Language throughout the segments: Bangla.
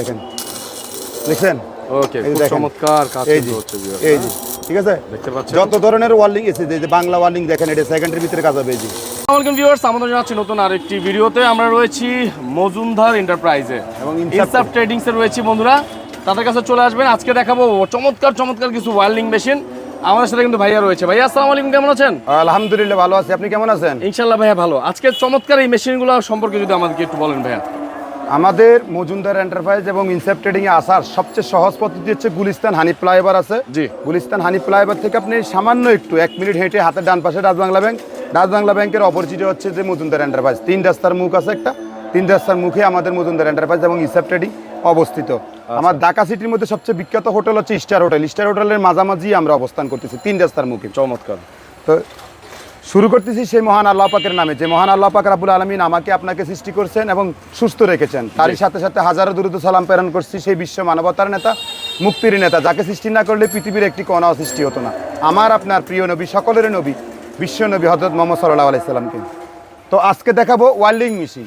দেখেন দেখছেন ওকে খুব চমৎকার কাজ হচ্ছে এই যে ঠিক আছে দেখতে পাচ্ছেন যত ধরনের ওয়েল্ডিং আছে যে বাংলা ওয়েল্ডিং দেখেন এটা সেকেন্ডের ভিতরে কাজ হবে এই যে। আসসালামু আলাইকুম ভিউয়ার্স, আমাদের জানাচ্ছি নতুন আরেকটি ভিডিওতে। আমরা রয়েছি মজুমদার এন্টারপ্রাইজে এবং ইনসাফ ট্রেডিংস এ রয়েছি বন্ধুরা। তাদের কাছে চলে আসবেন। আজকে দেখাবো চমৎকার চমৎকার কিছু ওয়েল্ডিং মেশিন। আমাদের সাথে কিন্তু ভাইয়া রয়েছে। ভাইয়া আসসালামু আলাইকুম, কেমন আছেন? আলহামদুলিল্লাহ ভালো আছি, আপনি কেমন আছেন? ইনশাআল্লাহ ভাইয়া ভালো। আজকে চমৎকার এই মেশিনগুলো সম্পর্কে যদি আমাদেরকে একটু বলেন ভাইয়া। আমাদের মজুমদার এন্টারপ্রাইজ এবং ইনসাফ ট্রেডিং এ আসার সবচেয়ে সহজ পদ্ধতি হচ্ছে গুলিস্তান হানি ফ্লাইওভার আছে। জি, গুলিস্তান হানি ফ্লাইওভার থেকে আপনি সামান্য একটু 1 মিনিট হেঁটে হাতের ডান পাশে রাজবাংলা ব্যাংকের অপরিচিত হচ্ছে যে মজুমদার এন্টারপ্রাইজ। 3 রাস্তার মুখ আছে একটা, 3 রাস্তার মুখে আমাদের মজুমদার এন্টারপ্রাইজ এবং ইনসাফ ট্রেডিং অবস্থিত। আমার ঢাকা সিটির মধ্যে সবচেয়ে বিখ্যাত হোটেল হচ্ছে স্টার হোটেলের মাঝামাঝি আমরা অবস্থান করতেছি 3 রাস্তার মুখে। চমৎকার। তো শুরু করতেছি সেই মহান আল্লাহ পাকের নামে, যে মহান আল্লাহ পাক রাব্বুল আলামিন আমাকে আপনাকে সৃষ্টি করছেন এবং সুস্থ রেখেছেন। তারই সাথে সাথে হাজারো দুরূদ সালাম প্রেরণ করছি সেই বিশ্ব মানবতার নেতা, মুক্তির নেতা, যাকে সৃষ্টি না করলে পৃথিবীর একটি কণাও সৃষ্টি হতো না। আমার আপনার প্রিয় নবী, সকলের নবী, বিশ্ব নবী হযরত মুহাম্মদ সাল্লাল্লাহু আলাইহি সাল্লামকে। তো আজকে দেখাবো ওয়েল্ডিং মেশিন।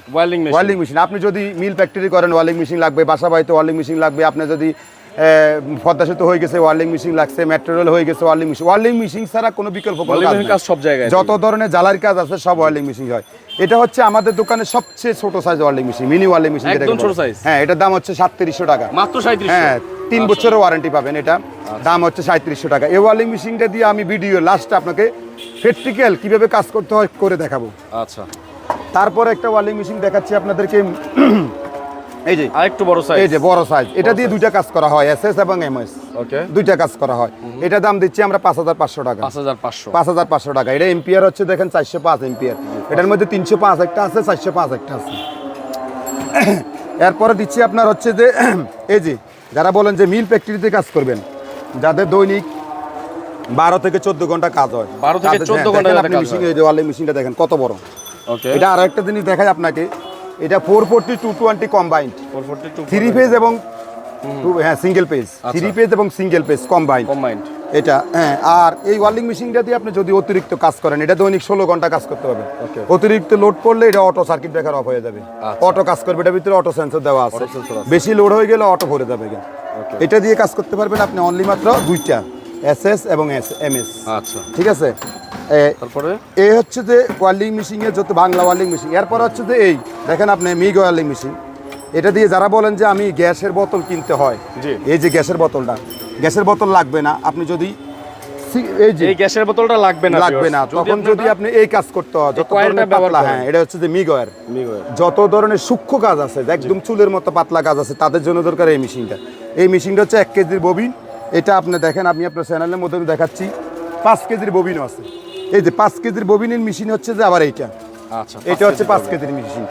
আপনি যদি মিল ফ্যাক্টরি করেন ওয়েল্ডিং মেশিন লাগবে, বাসা বাড়িতে ওয়েল্ডিং মেশিন লাগবে, আপনি যদি পদ্মা সেতু হয়ে গেছে ওয়েল্ডিং মেশিন লাগছে, মেট্রো রেল হয়ে গেছে ওয়েল্ডিং মেশিন ছাড়া কোনো বিকল্প কাজ সব জায়গায় যত ধরনের জ্বালার কাজ আছে সব ওয়েল্ডিং মেশিন হয়। এটা হচ্ছে আমাদের দোকানে সবচেয়ে ছোট size welding machine, mini welding machine. একদম ছোট সাইজ। হ্যাঁ, এটার দাম হচ্ছে 3700 টাকা মাত্র। 3700? হ্যাঁ, 3 বছরের ওয়ারেন্টি পাবেন। এটা দাম হচ্ছে 3700 টাকা। এই ওয়েল্ডিং মেশিনটা দিয়ে আমি ভিডিও লাস্টে আপনাকে প্র্যাকটিক্যাল কিভাবে কাজ করতে হয় করে দেখাবো। আচ্ছা, তারপর একটা ওয়েল্ডিং মেশিন দেখাচ্ছি আপনাদেরকে। এই যে আরেকটু বড় সাইজ, এই যে বড় সাইজ, এটা দিয়ে দুইটা কাজ করা হয়, এসএস এবং এমএস। ওকে, দুইটা কাজ করা হয়। এটা দাম দিচ্ছি আমরা 5500 টাকা। 5500 টাকা। এটা এম্পিয়ার হচ্ছে দেখেন 405 এম্পিয়ার। এটার মধ্যে 305 একটা আছে, 405 একটা আছে। এরপরে দিচ্ছি আপনার হচ্ছে যে এই যে যারা বলেন যে মিল ফ্যাক্টরিতে কাজ করবেন, যাদের দৈনিক 12 থেকে 14 ঘন্টা কাজ হয়, 12 থেকে 14 ঘন্টা আপনি মেশিন, এই যে ওয়েল্ডিং মেশিনটা দেখেন কত বড়। ওকে, এটা আরো একটা জিনিস দেখাই আপনাকে। এটা 440 220 কম্বাইন্ড, 3 ফেজ এবং হ্যাঁ সিঙ্গেল পেজ, 3 পেজ এবং সিঙ্গেল পেজ কম্বাইন্ড এটা। হ্যাঁ, আর এই ওয়েল্ডিং মেশিনটা দিয়ে আপনি যদি অতিরিক্ত কাজ করেন, এটা দৈনিক 16 ঘন্টা কাজ করতে হবে। অতিরিক্ত লোড করলে এটা অটো সার্কিট ব্রেকার অফ হয়ে যাবে, অটো কাজ করবে। এটার ভিতরে অটো সেন্সর দেওয়া আছে, বেশি লোড হয়ে গেলে অটো ভরে যাবে। এটা দিয়ে কাজ করতে পারবেন আপনি অনলি মাত্র দুইটা, এসএস এবং এমএস। আচ্ছা, ঠিক আছে। তারপরে এই হচ্ছে যে ওয়েল্ডিং মেশিন এর যত বাংলা ওয়েল্ডিং মেশিন। এরপর হচ্ছে যে এই দেখেন আপনি মিগ ওয়েল্ডিং মেশিন। এটা দিয়ে যারা বলেন যে আমি গ্যাসের বোতল কিনতে হয়, এই যে গ্যাসের বোতল লাগবে না, আপনি যদি এই যে গ্যাসের বোতলটা লাগবে না তখন যদি আপনি এই কাজ করতে হয়, যত ধরনের পাতলা, হ্যাঁ এটা হচ্ছে যে মিগ ওয়্যার, যত ধরনের সূক্ষ্ম কাজ আছে, একদম চুলের মতো পাতলা কাজ আছে, তাদের জন্য দরকার এই মেশিনটা। এই মেশিনটা হচ্ছে 1 কেজির ববিন। এটা আপনি দেখেন, আমি আপনার চ্যানেলের মধ্যে দেখাচ্ছি 5 কেজির ববিনও আছে। এই যে 5 কেজির ববিনের মেশিন হচ্ছে যে আবার এইটা। আচ্ছা, এটা হচ্ছে 5 কেজির মেশিন।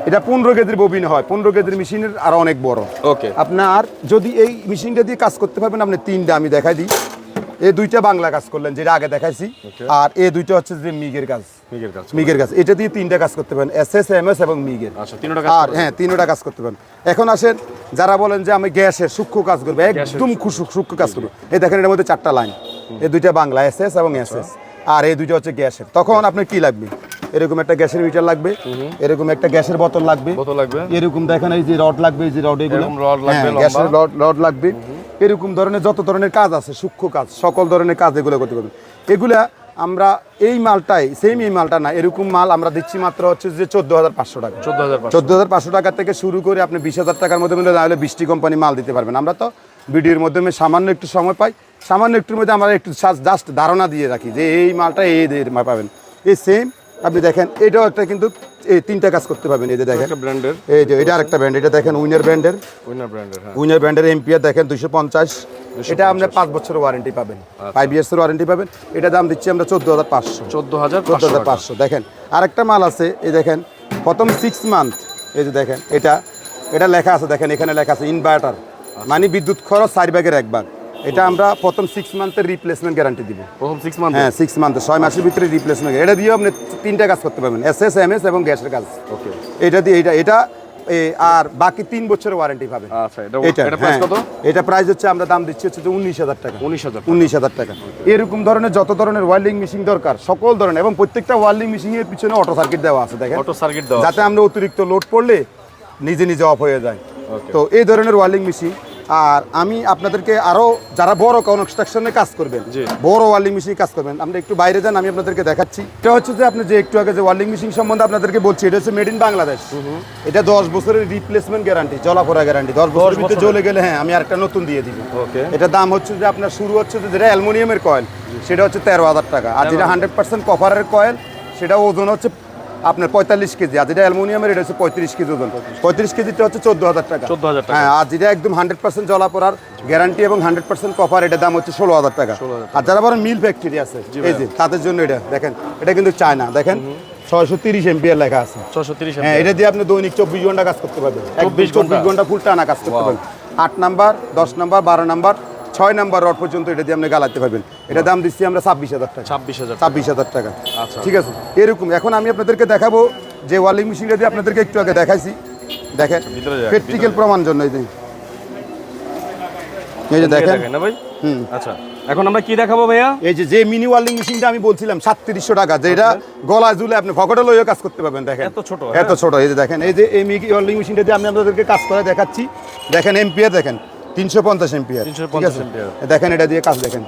এটা 15 কেজির ববিন হয়, 15 কেজির মেশিনের আর অনেক বড়। ওকে, আপনার যদি এই মেশিনটা দিয়ে কাজ করতে পারবেন আপনি 3টা আমি দেখাই দিই। এই 2টা বাংলা কাজ করলেন যেটা আগে দেখাইছি, আর এই 2টা হচ্ছে যে মিগের কাজ। এটা দিয়ে 3টা কাজ করতে পারেন, এসএস, এমএস এবং মিগের। আর হ্যাঁ, 3টা কাজ করতে পারেন। এখন আসেন যারা বলেন যে আমি গ্যাসের সূক্ষ্ম কাজ করবো, একদম সূক্ষ্ম কাজ করবো, এই দেখেন এর মধ্যে 4টা লাইন, এই 2টা বাংলা এসএস এবং এসএস, আর এই 2টা হচ্ছে গ্যাসের। তখন আপনার কি লাগবে? এরকম একটা গ্যাসের মিটার লাগবে, এরকম একটা গ্যাসের বোতল লাগবে, এরকম দেখেন এই যে রড লাগবে, এই যে রড, এগুলো গ্যাসের রড লাগবে। এরকম ধরনের যত ধরনের কাজ আছে, সূক্ষ্ম কাজ, সকল ধরনের কাজ এগুলো করতে পারবেন। এগুলা আমরা এই মালটাই সেম, এই মালটা না, এরকম মাল আমরা দিচ্ছি মাত্র হচ্ছে যে 14500 টাকা। 14500 টাকা থেকে শুরু করে আপনি 20000 টাকার মধ্যে না হলে 20টি কোম্পানি মাল দিতে পারবেন। আমরা তো ভিডিওর মাধ্যমে সামান্য একটু সময় পাই, সামান্য একটুর মধ্যে আমরা একটু জাস্ট ধারণা দিয়ে রাখি যে এই মালটা এই পাবেন। এই সেম আপনি দেখেন, এটাও একটা কিন্তু এই 3টা কাজ করতে পারবেন। এই যে দেখেন ব্র্যান্ডের, এই যে এটা আরেকটা ব্র্যান্ড, এটা দেখেন উইনার ব্র্যান্ডের এম্পিয়ার দেখেন 250। এটা আপনি 5 বছরের ওয়ারেন্টি পাবেন, 5 ইয়ার্সের ওয়ারেন্টি পাবেন। এটা দাম দিচ্ছি আমরা 14500। দেখেন আরেকটা মাল আছে, এই দেখেন প্রথম 6 মান্থ, এই যে দেখেন এটা লেখা আছে, দেখেন এখানে লেখা আছে ইনভার্টার, মানে বিদ্যুৎ খরচ 4 ভাগের 1 ভাগ। এটা আমরা প্রথম 6 মান্থের রিপ্লেসমেন্ট গ্যারান্টি দিব। প্রথম 6 মান্থ, হ্যাঁ 6 মান্থে 6 মাসের ভিতরে রিপ্লেসমেন্ট। এটা দিয়ে আপনি 3টা কাজ করতে পারবেন, এসএস, এমএস এবং গ্যাসের কাজ। ওকে, এটা দিয়ে এটা আর বাকি 3 বছরের ওয়ারেন্টি পাবেন। আচ্ছা, এটা প্রাইস কত? এটা প্রাইস হচ্ছে আমরা দাম দিচ্ছি হচ্ছে 19000 টাকা। 19000 টাকা। এরকম ধরনের যত ধরনের ওয়েল্ডিং মেশিন দরকার, সকল ধরনের, এবং প্রত্যেকটা ওয়েল্ডিং মেশিনের পিছনে অটো সার্কিট দেওয়া আছে। দেখেন অটো সার্কিট দেওয়া, যাতে আমরা অতিরিক্ত লোড পড়লে নিজে অফ হয়ে যায়। তো এই ধরনের ওয়েল্ডিং মেশিন। আর আমি আপনাদেরকে আরো যারা বড় কনস্ট্রাকশনে কাজ করবেন, বড় ওয়েল্ডিং মেশিন কাজ করবেন, আমরা একটু বাইরে যান, আমি আপনাদেরকে দেখাচ্ছি। এটা হচ্ছে যে আপনি যে একটু আগে যে ওয়েল্ডিং মেশিন সম্বন্ধে আপনাদেরকে বলছি, এটা হচ্ছে মেড ইন বাংলাদেশ। এটা 10 বছরের রিপ্লেসমেন্ট গ্যারান্টি, জ্বলাপোড়া গ্যারান্টি। 10 বছরের ভিতরে জ্বলে গেলে হ্যাঁ আমি আরেকটা নতুন দিয়ে দিব। এটার দাম হচ্ছে যে আপনার শুরু হচ্ছে যে যেটা অ্যালুমিনিয়ামের কয়েল সেটা হচ্ছে 13,000 টাকা, আর যেটা 100% কপারের কয়েল সেটা ওজন হচ্ছে আপনার 45 কেজি, আর যেটা অ্যালুমিনিয়ামের এটা হচ্ছে 35 কেজি ওজন। 35 কেজিটা হচ্ছে 14,000 টাকা। হ্যাঁ, আর যেটা একদম 100% জ্বলাপোড়ার গ্যারান্টি এবং 100% কপার, এটার দাম হচ্ছে 16,000 টাকা। আর যারা বড় মিল ফ্যাক্টরি আছে এই যে তাদের জন্য এটা দেখেন, এটা কিন্তু চায়না, দেখেন 630 এম্পিয়ার লেখা আছে। 630, হ্যাঁ, এটা দিয়ে আপনি দৈনিক 24 ঘন্টা কাজ করতে পারবেন, 24 ঘন্টা ফুল টানা কাজ করতে পারবেন। 8 number, 10 number, 12 number, 6 number rod পর্যন্ত এটা দিয়ে আপনি গালাতে পারবেন। এটা দাম দিচ্ছি আমরা 26,000 টাকা। 26,000 টাকা, ঠিক আছে। এরকম এখন আমি আপনাদেরকে দেখাবো যে ওয়েল্ডিং মেশিনটা দিয়ে আপনাদেরকে একটু আগে দেখাইছি, দেখেন প্র্যাকটিক্যাল প্রমাণ জন্য এই যে দেখেন না ভাই। আচ্ছা, এখন আমরা কি দেখাবো ভাইয়া? এই যে মিনি ওয়েল্ডিং মেশিনটা আমি বলছিলাম 3700 টাকা, যেটা গলায় ঝুলে আপনি পকেটে লইও কাজ করতে পারবেন। দেখেন এত ছোট, এই যে দেখেন, এই যে এই মিনি ওয়েল্ডিং মেশিনটা দিয়ে আমি আপনাদেরকে কাজ করে দেখাচ্ছি। দেখেন এম্পিয়ার, দেখেন 350 এম্পিয়ার, ঠিক আছে। দেখেন এটা দিয়ে কাজ দেখেন,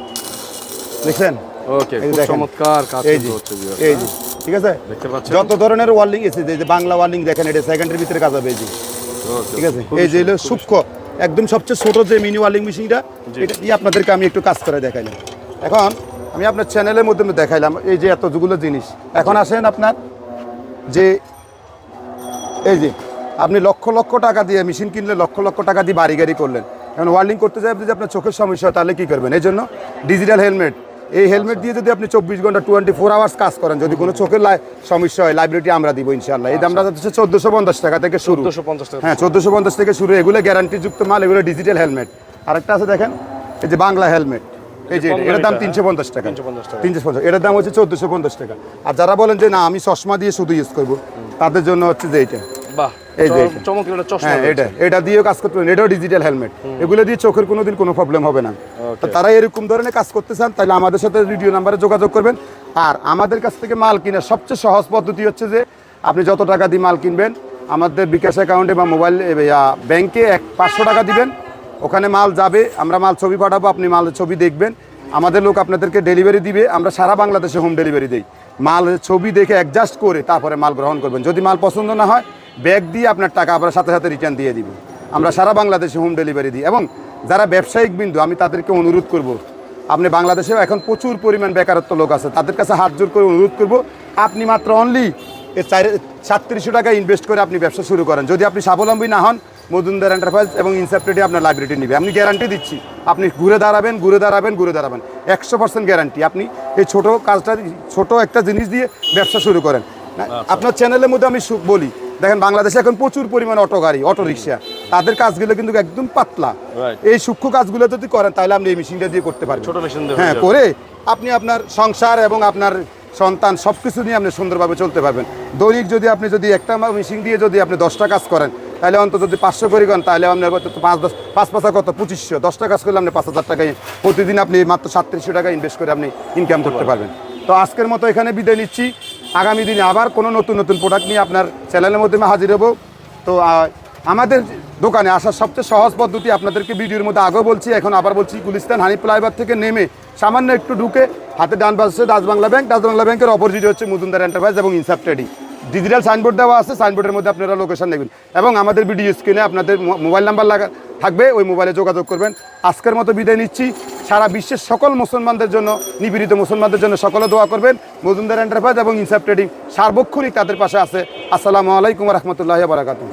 দেখছেন? ওকে, খুব চমৎকার কাজ হচ্ছে। এই যে ঠিক আছে, দেখতে পাচ্ছেন যত ধরনের ওয়েল্ডিং আছে, যে বাংলা ওয়েল্ডিং দেখেন, এটা সেকেন্ডের ভিতরে কাজ হবে। এই যে ঠিক আছে, এই যে হলো সূক্ষ্ম একদম সবচেয়ে ছোট যে মিনি ওয়েল্ডিং মেশিনটা, এটা দিয়ে আপনাদেরকে আমি একটু কাজ করে দেখাইলাম। এখন আমি আপনার চ্যানেলের মধ্যে দেখাইলাম এই যে এতগুলো জিনিস। এখন আসেন আপনার যে এই যে আপনি লক্ষ লক্ষ টাকা দিয়ে মেশিন কিনলে, লক্ষ লক্ষ টাকা দিয়ে বাড়ি গাড়ি করলেন, এখন ওয়েল্ডিং করতে যাই যদি আপনার চোখের সমস্যা হয় তাহলে কী করবেন? এই জন্য ডিজিটাল হেলমেট, এই হেলমেট দিয়ে যদি আপনি 24 ঘন্টা 24 আওয়ার্স কাজ করেন, যদি কোনো চোখের সমস্যা হয়, লাইব্রেরিটি আমরা দিব ইনশাআল্লাহ। এই দামটা হচ্ছে 1450 টাকা থেকে শুরু। হ্যাঁ, 1450 থেকে শুরু। এগুলো গ্যারান্টিযুক্ত মাল, এগুলো ডিজিটাল হেলমেট। আরেকটা আছে দেখেন, এই যে বাংলা হেলমেট, এই যে এটার দাম 350 টাকা। 350, এটার দাম হচ্ছে 1450 টাকা। আর যারা বলেন যে না আমি চশমা দিয়ে শুধু ইউজ করবো, তাদের জন্য হচ্ছে যে এইটা, এই যে এটা দিয়েও কাজ করতে পারেন, এটাও ডিজিটাল হেলমেট। এগুলো দিয়ে চোখের কোনোদিন কোনো প্রবলেম হবে না। তো তারা এরকম ধরনের কাজ করতে চান তাহলে আমাদের সাথে ভিডিও নাম্বারে যোগাযোগ করবেন। আর আমাদের কাছ থেকে মাল কেনার সবচেয়ে সহজ পদ্ধতি হচ্ছে যে আপনি যত টাকা দিয়ে মাল কিনবেন, আমাদের বিকাশ অ্যাকাউন্টে বা মোবাইল ব্যাংকে 500 টাকা দিবেন, ওখানে মাল যাবে, আমরা মাল ছবি পাঠাবো, আপনি মালের ছবি দেখবেন, আমাদের লোক আপনাদেরকে ডেলিভারি দিবে। আমরা সারা বাংলাদেশে হোম ডেলিভারি দিই। মাল ছবি দেখে অ্যাডজাস্ট করে তারপরে মাল গ্রহণ করবেন। যদি মাল পছন্দ না হয়, ব্যাগ দিয়ে আপনার টাকা আপনার সাথে সাথে রিটার্ন দিয়ে দিব। আমরা সারা বাংলাদেশে হোম ডেলিভারি দিই। এবং যারা ব্যবসায়িক বিন্দু, আমি তাদেরকে অনুরোধ করব, আপনি বাংলাদেশেও এখন প্রচুর পরিমাণ বেকারত্ব লোক আছে, তাদের কাছে হাত জোর করে অনুরোধ করব, আপনি মাত্র অনলি 3700 টাকা ইনভেস্ট করে আপনি ব্যবসা শুরু করেন। যদি আপনি স্বাবলম্বী না হন, মজুমদার এন্টারপ্রাইজ এবং ইনসাফটেডি আপনার লাইব্রেরিটি নেবে। আমি গ্যারান্টি দিচ্ছি, আপনি ঘুরে দাঁড়াবেন 100% গ্যারান্টি। আপনি এই ছোট কাজটা, ছোট একটা জিনিস দিয়ে ব্যবসা শুরু করেন। আপনার চ্যানেলের মধ্যে আমি বলি, দেখেন বাংলাদেশে এখন প্রচুর পরিমাণ অটো গাড়ি, অটো রিক্সা, তাদের কাজগুলো কিন্তু একদম পাতলা। এই সূক্ষ্ম কাজগুলো যদি করেন তাহলে আপনি এই মেশিনটা দিয়ে করতে পারবেন। হ্যাঁ, করে আপনি আপনার সংসার এবং আপনার সন্তান সবকিছু নিয়ে আপনি সুন্দরভাবে চলতে পারবেন। দৈনিক যদি একটা মেশিন দিয়ে যদি আপনি 10টা কাজ করেন, তাহলে অন্তত যদি 500 করে করেন, তাহলে আপনার কত 5 পাঁচা কত 2500, 10টা কাজ করলে আপনি 5000 টাকায় প্রতিদিন আপনি মাত্র 3700 টাকা ইনভেস্ট করে আপনি ইনকাম করতে পারবেন। তো আজকের মতো এখানে বিদায় নিচ্ছি। আগামী দিনে আবার কোনো নতুন প্রোডাক্ট নিয়ে আপনার চ্যানেলের মধ্যে হাজির হব। তো আমাদের দোকানে আসার সবচেয়ে সহজ পদ্ধতি আপনাদেরকে ভিডিওর মধ্যে আগেও বলছি, এখন আবার বলছি, গুলিস্তান হানি ফ্লাইওভার থেকে নেমে সামান্য একটু ঢুকে হাতে ডান পাশে Dutch Bangla bank, Dutch Bangla ব্যাংকের অপোজিটে হচ্ছে মজুমদার এন্টারপ্রাইজ এবং ইনসাফটেডি। ডিজিটাল সাইনবোর্ড দেওয়া আছে, সাইনবোর্ডের মধ্যে আপনারা লোকেশন নেবেন এবং আমাদের ভিডিও স্ক্রিনে আপনাদের মোবাইল নাম্বার থাকবে, ওই মোবাইলে যোগাযোগ করবেন। আজকের মতো বিদায় নিচ্ছি। সারা বিশ্বের সকল মুসলমানদের জন্য, নিপীড়িত মুসলমানদের জন্য সকলে দোয়া করবেন। মজুমদার এন্টারপ্রাইজ এবং ইনসাফটেডি সার্বক্ষণিক তাদের পাশে আছে। আসসালামু আলাইকুম ওয়া রাহমাতুল্লাহি ওয়া বারাকাতুহু।